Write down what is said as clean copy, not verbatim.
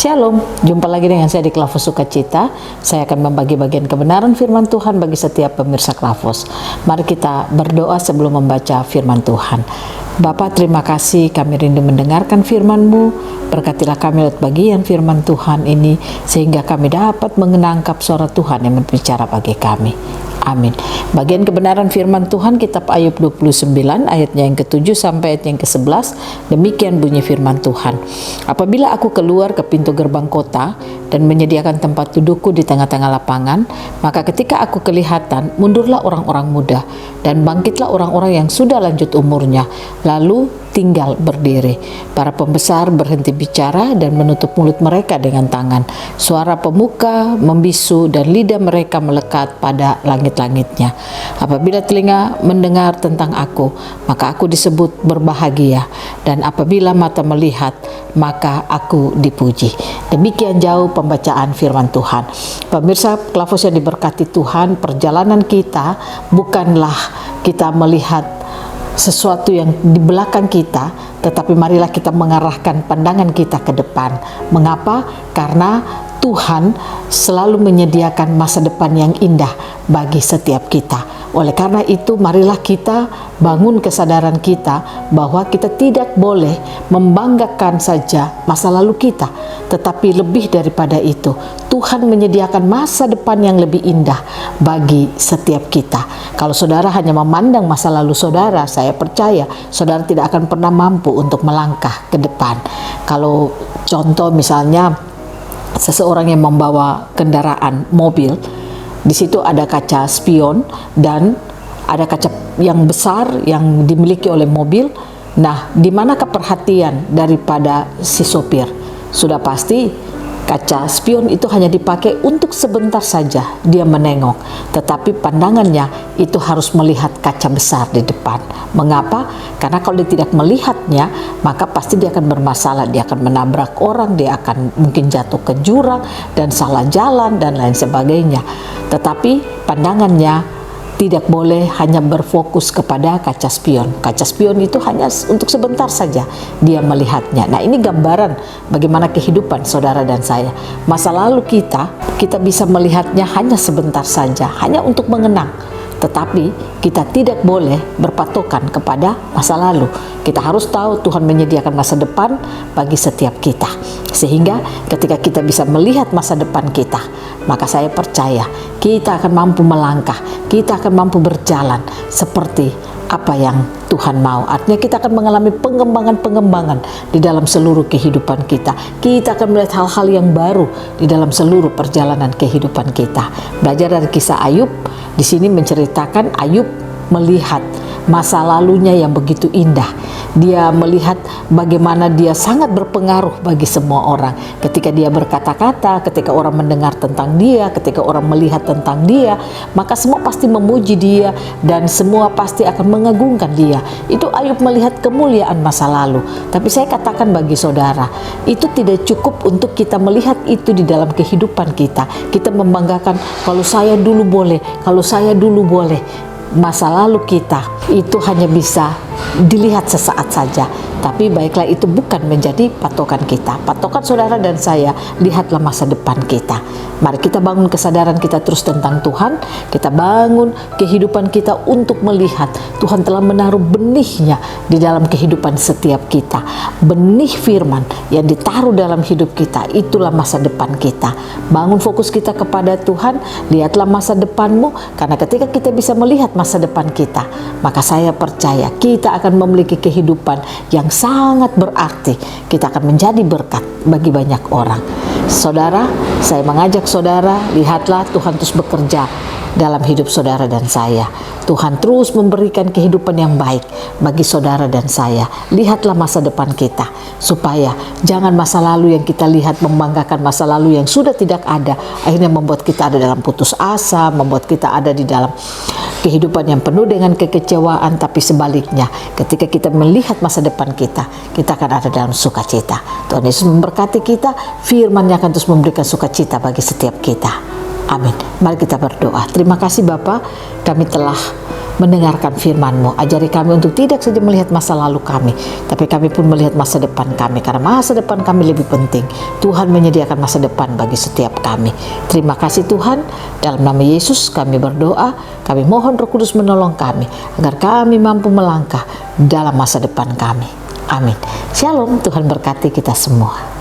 Shalom, jumpa lagi dengan saya di Klavos Sukacita. Saya akan membagi bagian kebenaran firman Tuhan bagi setiap pemirsa Klavos. Mari kita berdoa sebelum membaca firman Tuhan. Bapa, terima kasih kami rindu mendengarkan firman-Mu. Berkatilah kami lewat bagian firman Tuhan ini, sehingga kami dapat menangkap suara Tuhan yang berbicara bagi kami. Amin. Bagian kebenaran firman Tuhan kitab Ayub 29 ayatnya yang ke-7 sampai ayat yang ke-11. Demikian bunyi firman Tuhan. Apabila aku keluar ke pintu gerbang kota dan menyediakan tempat dudukku di tengah-tengah lapangan, maka ketika aku kelihatan, mundurlah orang-orang muda dan bangkitlah orang-orang yang sudah lanjut umurnya, lalu tinggal berdiri. Para pembesar berhenti bicara dan menutup mulut mereka dengan tangan. Suara pemuka membisu dan lidah mereka melekat pada langit-langitnya. Apabila telinga mendengar tentang aku, maka aku disebut berbahagia, dan apabila mata melihat, maka aku dipuji. Demikian jauh pembacaan firman Tuhan. Pemirsa Klavos yang diberkati Tuhan, perjalanan kita bukanlah kita melihat sesuatu yang di belakang kita, tetapi marilah kita mengarahkan pandangan kita ke depan. Mengapa? Karena Tuhan selalu menyediakan masa depan yang indah bagi setiap kita. Oleh karena itu, marilah kita bangun kesadaran kita bahwa kita tidak boleh membanggakan saja masa lalu kita, tetapi lebih daripada itu, Tuhan menyediakan masa depan yang lebih indah bagi setiap kita. Kalau saudara hanya memandang masa lalu saudara, saya percaya saudara tidak akan pernah mampu untuk melangkah ke depan. Kalau contoh misalnya seseorang yang membawa kendaraan mobil, di situ ada kaca spion dan ada kaca yang besar yang dimiliki oleh mobil. Nah, di manakah perhatian daripada si sopir? Sudah pasti kaca spion itu hanya dipakai untuk sebentar saja dia menengok, tetapi pandangannya itu harus melihat kaca besar di depan. Mengapa? Karena kalau dia tidak melihatnya, maka pasti dia akan bermasalah, dia akan menabrak orang, dia akan mungkin jatuh ke jurang dan salah jalan dan lain sebagainya. Tetapi pandangannya tidak boleh hanya berfokus kepada kaca spion. Kaca spion itu hanya untuk sebentar saja dia melihatnya. Nah, ini gambaran bagaimana kehidupan saudara dan saya. Masa lalu kita bisa melihatnya hanya sebentar saja, hanya untuk mengenang. Tetapi kita tidak boleh berpatokan kepada masa lalu. Kita harus tahu Tuhan menyediakan masa depan bagi setiap kita. Sehingga ketika kita bisa melihat masa depan kita, maka saya percaya kita akan mampu melangkah, kita akan mampu berjalan seperti apa yang Tuhan mau. Artinya kita akan mengalami pengembangan-pengembangan di dalam seluruh kehidupan kita. Kita akan melihat hal-hal yang baru di dalam seluruh perjalanan kehidupan kita. Belajar dari kisah Ayub, di sini menceritakan Ayub melihat masa lalunya yang begitu indah. Dia melihat bagaimana dia sangat berpengaruh bagi semua orang. Ketika dia berkata-kata, ketika orang mendengar tentang dia, ketika orang melihat tentang dia, maka semua pasti memuji dia dan semua pasti akan mengagungkan dia. Itu Ayub melihat kemuliaan masa lalu. Tapi saya katakan bagi saudara, itu tidak cukup untuk kita melihat itu di dalam kehidupan kita. Kita membanggakan, kalau saya dulu boleh, kalau saya dulu boleh. Masa lalu kita itu hanya bisa dilihat sesaat saja, tapi baiklah itu bukan menjadi patokan kita. Patokan saudara dan saya, lihatlah masa depan kita. Mari kita bangun kesadaran kita terus tentang Tuhan. Kita bangun kehidupan kita untuk melihat Tuhan telah menaruh benihnya di dalam kehidupan setiap kita. Benih firman yang ditaruh dalam hidup kita, itulah masa depan kita. Bangun fokus kita kepada Tuhan, lihatlah masa depanmu, karena ketika kita bisa melihat masa depan kita, maka saya percaya kita akan memiliki kehidupan yang sangat berarti. Kita akan menjadi berkat bagi banyak orang. Saudara, saya mengajak saudara, lihatlah Tuhan terus bekerja dalam hidup saudara dan saya. Tuhan terus memberikan kehidupan yang baik bagi saudara dan saya. Lihatlah masa depan kita, supaya jangan masa lalu yang kita lihat membanggakan masa lalu yang sudah tidak ada, akhirnya membuat kita ada dalam putus asa, membuat kita ada di dalam kehidupan yang penuh dengan kekecewaan. Tapi sebaliknya, ketika kita melihat masa depan kita, kita akan ada dalam sukacita. Tuhan Yesus memberkati kita, firman-Nya akan terus memberikan sukacita bagi setiap kita. Amin. Mari kita berdoa. Terima kasih Bapa, kami telah mendengarkan firman-Mu. Ajari kami untuk tidak saja melihat masa lalu kami, tapi kami pun melihat masa depan kami, karena masa depan kami lebih penting. Tuhan menyediakan masa depan bagi setiap kami. Terima kasih Tuhan, dalam nama Yesus kami berdoa, kami mohon Roh Kudus menolong kami, agar kami mampu melangkah dalam masa depan kami. Amin. Shalom, Tuhan berkati kita semua.